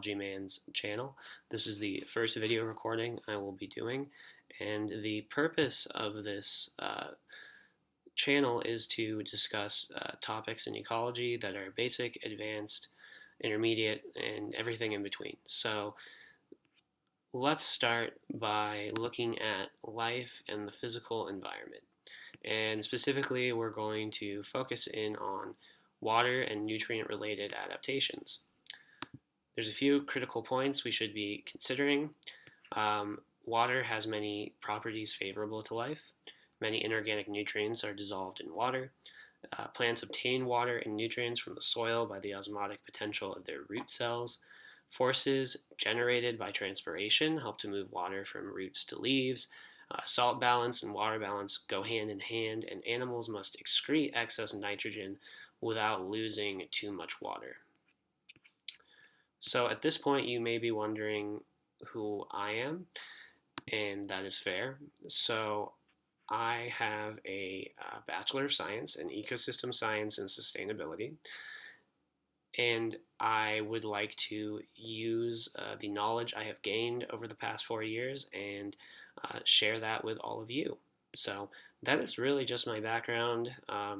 Ecology Man's channel. This is the first video recording I will be doing, and the purpose of this channel is to discuss topics in ecology that are basic, advanced, intermediate, and everything in between. So let's start by looking at life and the physical environment. And specifically, we're going to focus in on water and nutrient-related adaptations. There's a few critical points we should be considering. Water has many properties favorable to life. Many inorganic nutrients are dissolved in water. Plants obtain water and nutrients from the soil by the osmotic potential of their root cells. Forces generated by transpiration help to move water from roots to leaves. Salt balance and water balance go hand in hand, and animals must excrete excess nitrogen without losing too much water. So at this point, you may be wondering who I am, and that is fair. So I have a Bachelor of Science in Ecosystem Science and Sustainability, and I would like to use the knowledge I have gained over the past 4 years and share that with all of you. So that is really just my background,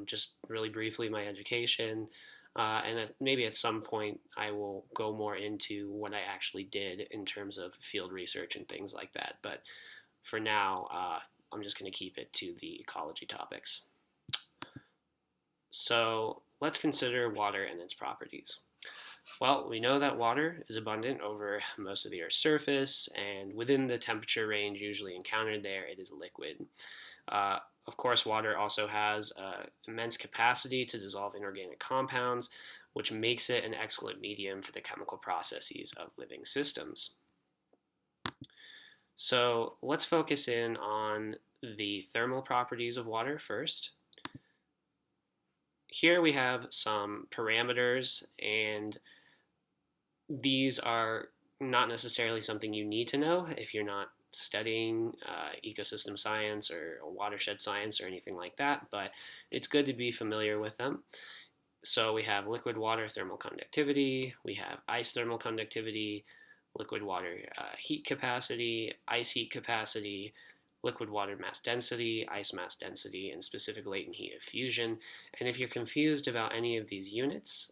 just really briefly my education, and maybe at some point I will go more into what I actually did in terms of field research and things like that. But for now, I'm just going to keep it to the ecology topics. So let's consider water and its properties. Well, we know that water is abundant over most of the Earth's surface, and within the temperature range usually encountered there, it is liquid. Of course, water also has immense capacity to dissolve inorganic compounds, which makes it an excellent medium for the chemical processes of living systems. So let's focus in on the thermal properties of water first. Here we have some parameters, and these are not necessarily something you need to know if you're not studying ecosystem science or watershed science or anything like that, but it's good to be familiar with them. So we have liquid water thermal conductivity, we have ice thermal conductivity, liquid water heat capacity, ice heat capacity, liquid water mass density, ice mass density, and specific latent heat of fusion. And if you're confused about any of these units,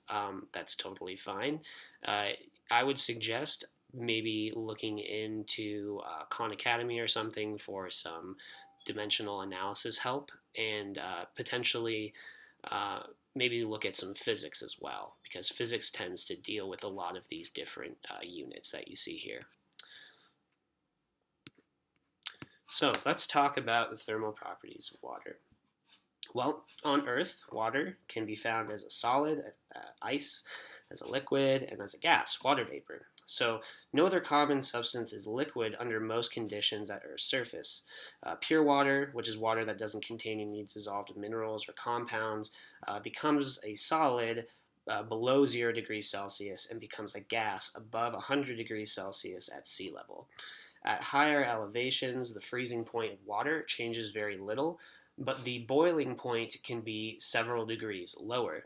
that's totally fine. I would suggest maybe looking into Khan Academy or something for some dimensional analysis help, and potentially maybe look at some physics as well, because physics tends to deal with a lot of these different units that you see here. So let's talk about the thermal properties of water. Well, on Earth, water can be found as a solid, ice, as a liquid, and as a gas, water vapor. So no other common substance is liquid under most conditions at Earth's surface. Pure water, which is water that doesn't contain any dissolved minerals or compounds, becomes a solid below 0 degrees Celsius and becomes a gas above 100 degrees Celsius at sea level. At higher elevations, the freezing point of water changes very little, but the boiling point can be several degrees lower.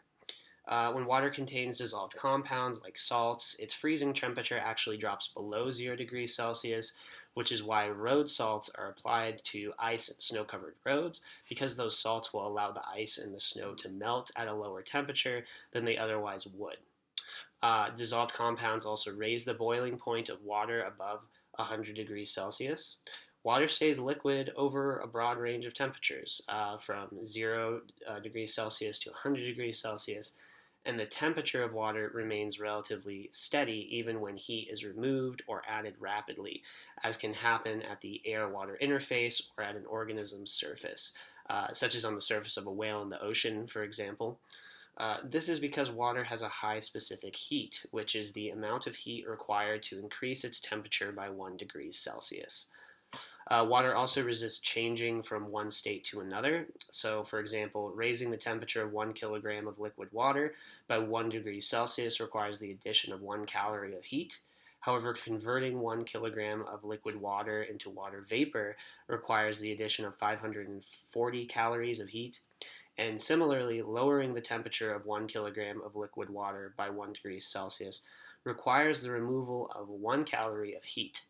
When water contains dissolved compounds like salts, its freezing temperature actually drops below 0 degrees Celsius, which is why road salts are applied to ice and snow-covered roads, because those salts will allow the ice and the snow to melt at a lower temperature than they otherwise would. Dissolved compounds also raise the boiling point of water above 100 degrees Celsius. Water stays liquid over a broad range of temperatures, from 0 degrees Celsius to 100 degrees Celsius, and the temperature of water remains relatively steady even when heat is removed or added rapidly, as can happen at the air-water interface or at an organism's surface, such as on the surface of a whale in the ocean, for example. This is because water has a high specific heat, which is the amount of heat required to increase its temperature by 1 degree Celsius. Water also resists changing from one state to another. So, for example, raising the temperature of 1 kilogram of liquid water by 1 degree Celsius requires the addition of 1 calorie of heat. However, converting 1 kilogram of liquid water into water vapor requires the addition of 540 calories of heat. And similarly, lowering the temperature of 1 kilogram of liquid water by 1 degree Celsius requires the removal of 1 calorie of heat.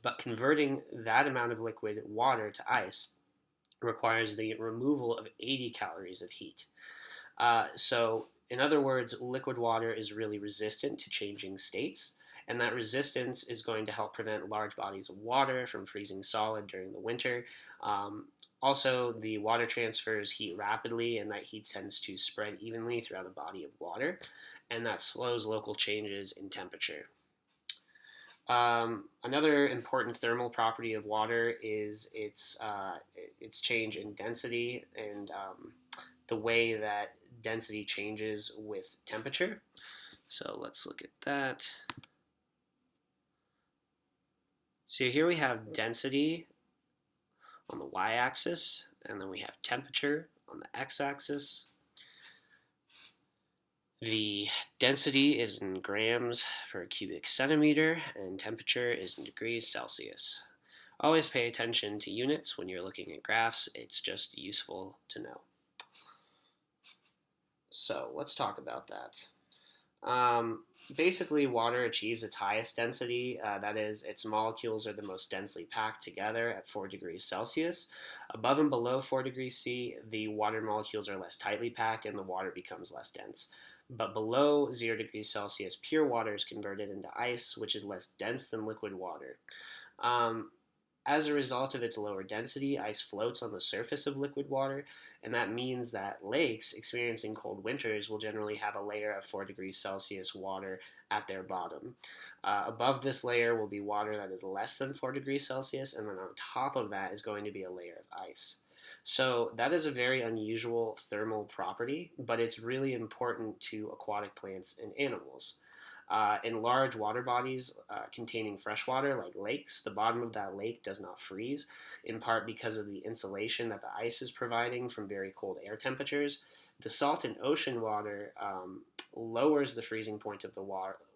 But converting that amount of liquid water to ice requires the removal of 80 calories of heat. In other words, liquid water is really resistant to changing states, and that resistance is going to help prevent large bodies of water from freezing solid during the winter. Um, Also, the water transfers heat rapidly, and that heat tends to spread evenly throughout a body of water, and that slows local changes in temperature. Another important thermal property of water is its change in density and the way that density changes with temperature. So let's look at that. So here we have density on the y-axis, and then we have temperature on the x-axis. The density is in grams per cubic centimeter, and temperature is in degrees Celsius. Always pay attention to units when you're looking at graphs. It's just useful to know. So let's talk about that. Basically, water achieves its highest density. That is, its molecules are the most densely packed together at 4 degrees Celsius. Above and below 4 degrees C, the water molecules are less tightly packed and the water becomes less dense. But below 0 degrees Celsius, pure water is converted into ice, which is less dense than liquid water. Um, as a result of its lower density, ice floats on the surface of liquid water, and that means that lakes experiencing cold winters will generally have a layer of 4 degrees Celsius water at their bottom. Above this layer will be water that is less than 4 degrees Celsius, and then on top of that is going to be a layer of ice. So that is a very unusual thermal property, but it's really important to aquatic plants and animals. In large water bodies containing fresh water, like lakes, the bottom of that lake does not freeze, in part because of the insulation that the ice is providing from very cold air temperatures. The salt in ocean water lowers the freezing point of the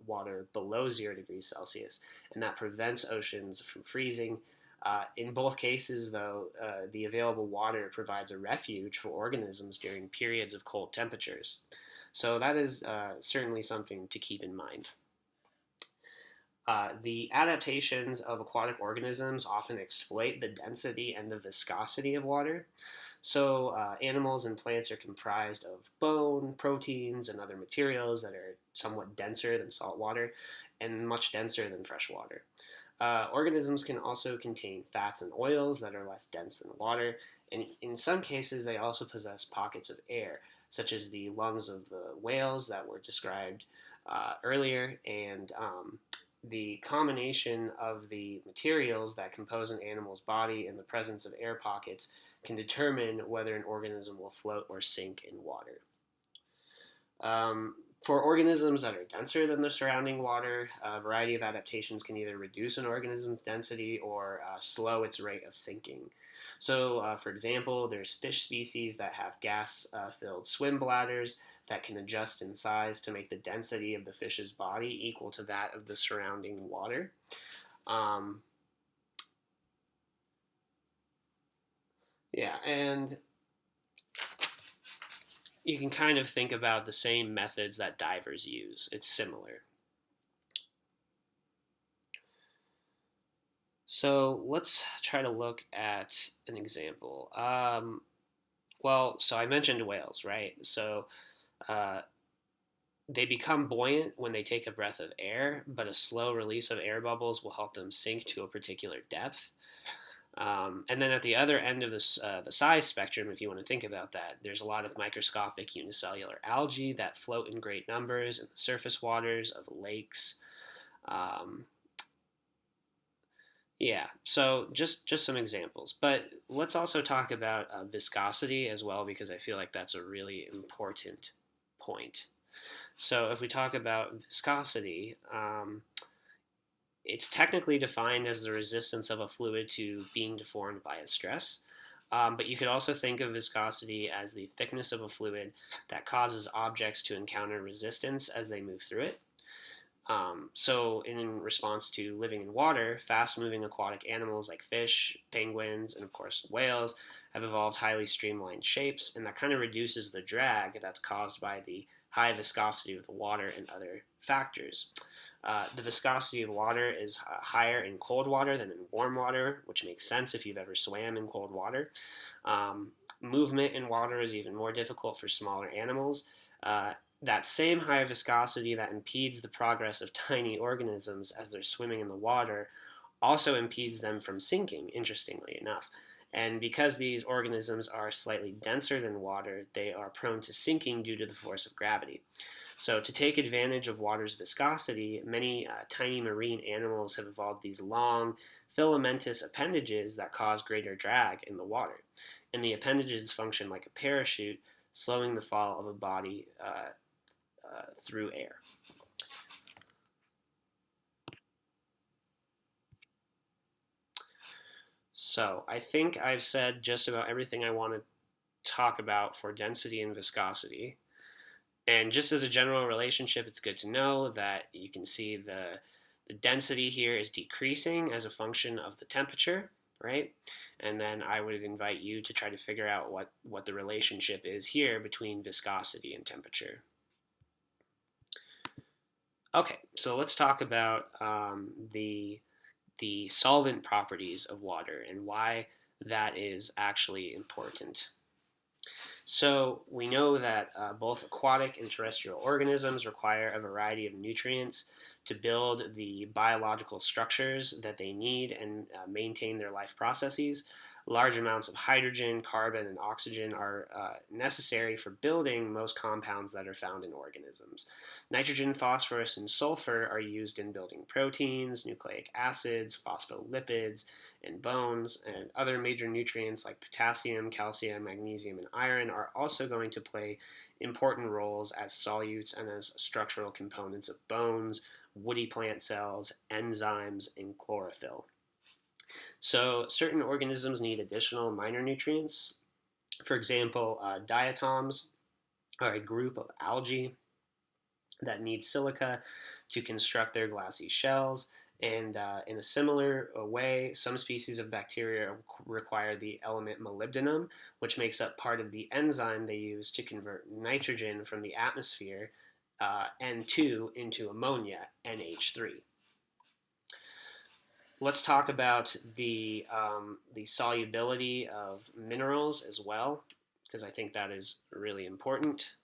water below 0 degrees Celsius, and that prevents oceans from freezing. In both cases, though, the available water provides a refuge for organisms during periods of cold temperatures. So that is certainly something to keep in mind. The adaptations of aquatic organisms often exploit the density and the viscosity of water. So, animals and plants are comprised of bone, proteins, and other materials that are somewhat denser than salt water and much denser than fresh water. Organisms can also contain fats and oils that are less dense than water, and in some cases, they also possess pockets of air, such as the lungs of the whales that were described earlier, and the combination of the materials that compose an animal's body and the presence of air pockets can determine whether an organism will float or sink in water. For organisms that are denser than the surrounding water, a variety of adaptations can either reduce an organism's density or slow its rate of sinking. So, for example, there's fish species that have gas-filled swim bladders that can adjust in size to make the density of the fish's body equal to that of the surrounding water. Um, yeah, and you can kind of think about the same methods that divers use. It's similar. So let's try to look at an example. So I mentioned whales, right? So uh, they become buoyant when they take a breath of air, but a slow release of air bubbles will help them sink to a particular depth. And then at the other end of the size spectrum, if you want to think about that, there's a lot of microscopic unicellular algae that float in great numbers in the surface waters of lakes. Um, yeah, so just some examples, but let's also talk about viscosity as well because I feel like that's a really important point. So if we talk about viscosity, it's technically defined as the resistance of a fluid to being deformed by a stress. But you could also think of viscosity as the thickness of a fluid that causes objects to encounter resistance as they move through it. In response to living in water, fast moving aquatic animals like fish, penguins, and of course whales have evolved highly streamlined shapes, and that kind of reduces the drag that's caused by the high viscosity of the water, and other factors. The viscosity of water is higher in cold water than in warm water, which makes sense if you've ever swam in cold water. Movement in water is even more difficult for smaller animals. Uh, that same high viscosity that impedes the progress of tiny organisms as they're swimming in the water also impedes them from sinking, interestingly enough. And because these organisms are slightly denser than water, they are prone to sinking due to the force of gravity. So, to take advantage of water's viscosity, many tiny marine animals have evolved these long, filamentous appendages that cause greater drag in the water. And the appendages function like a parachute, slowing the fall of a body through air. So, I think I've said just about everything I want to talk about for density and viscosity. And just as a general relationship, it's good to know that you can see the density here is decreasing as a function of the temperature, right? And then I would invite you to try to figure out what the relationship is here between viscosity and temperature. Okay, so let's talk about the solvent properties of water and why that is actually important. So we know that both aquatic and terrestrial organisms require a variety of nutrients to build the biological structures that they need and maintain their life processes. Large amounts of hydrogen, carbon, and oxygen are necessary for building most compounds that are found in organisms. Nitrogen, phosphorus, and sulfur are used in building proteins, nucleic acids, phospholipids, and bones, and other major nutrients like potassium, calcium, magnesium, and iron are also going to play important roles as solutes and as structural components of bones, woody plant cells, enzymes, and chlorophyll. So, certain organisms need additional minor nutrients. For example, diatoms are a group of algae that need silica to construct their glassy shells. And in a similar way, some species of bacteria require the element molybdenum, which makes up part of the enzyme they use to convert nitrogen from the atmosphere, N2, into ammonia, NH3. Let's talk about the solubility of minerals as well, because I think that is really important.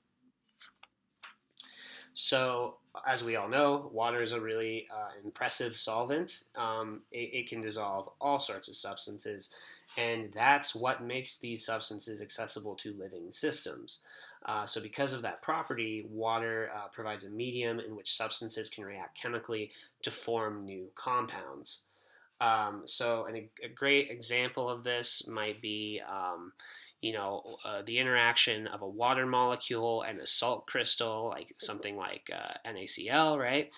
So, as we all know, water is a really impressive solvent. It can dissolve all sorts of substances, and that's what makes these substances accessible to living systems. So, because of that property, water provides a medium in which substances can react chemically to form new compounds. A great example of this might be, the interaction of a water molecule and a salt crystal, like something like NaCl, right?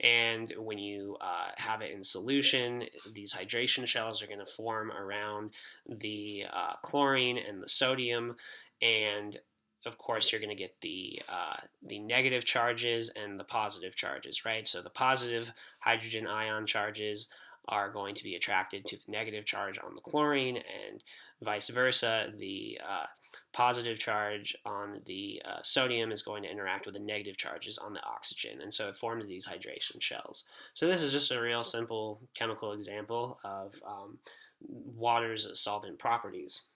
And when you have it in solution, these hydration shells are going to form around the chlorine and the sodium, and of course, you're going to get the negative charges and the positive charges, right? So the positive hydrogen ion charges are going to be attracted to the negative charge on the chlorine, and vice versa. The positive charge on the sodium is going to interact with the negative charges on the oxygen, and so it forms these hydration shells. So this is just a real simple chemical example of water's solvent properties.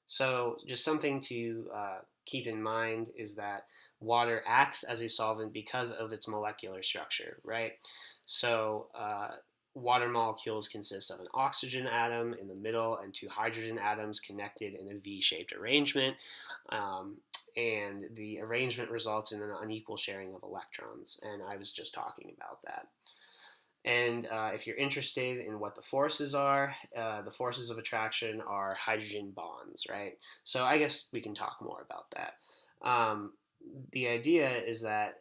So, just something to keep in mind is that water acts as a solvent because of its molecular structure, right? So, water molecules consist of an oxygen atom in the middle and two hydrogen atoms connected in a V shaped arrangement. Um, and the arrangement results in an unequal sharing of electrons. And I was just talking about that. And if you're interested in what the forces of attraction are hydrogen bonds, right? So I guess we can talk more about that. Um, the idea is that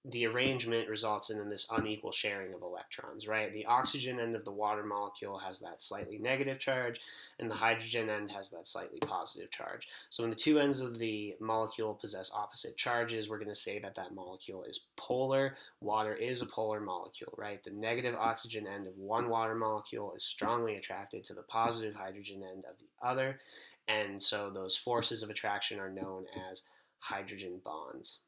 the arrangement results in this unequal sharing of electrons, right? The oxygen end of the water molecule has that slightly negative charge, and the hydrogen end has that slightly positive charge. So when the two ends of the molecule possess opposite charges, we're going to say that that molecule is polar. Water is a polar molecule, right? The negative oxygen end of one water molecule is strongly attracted to the positive hydrogen end of the other, And so those forces of attraction are known as hydrogen bonds.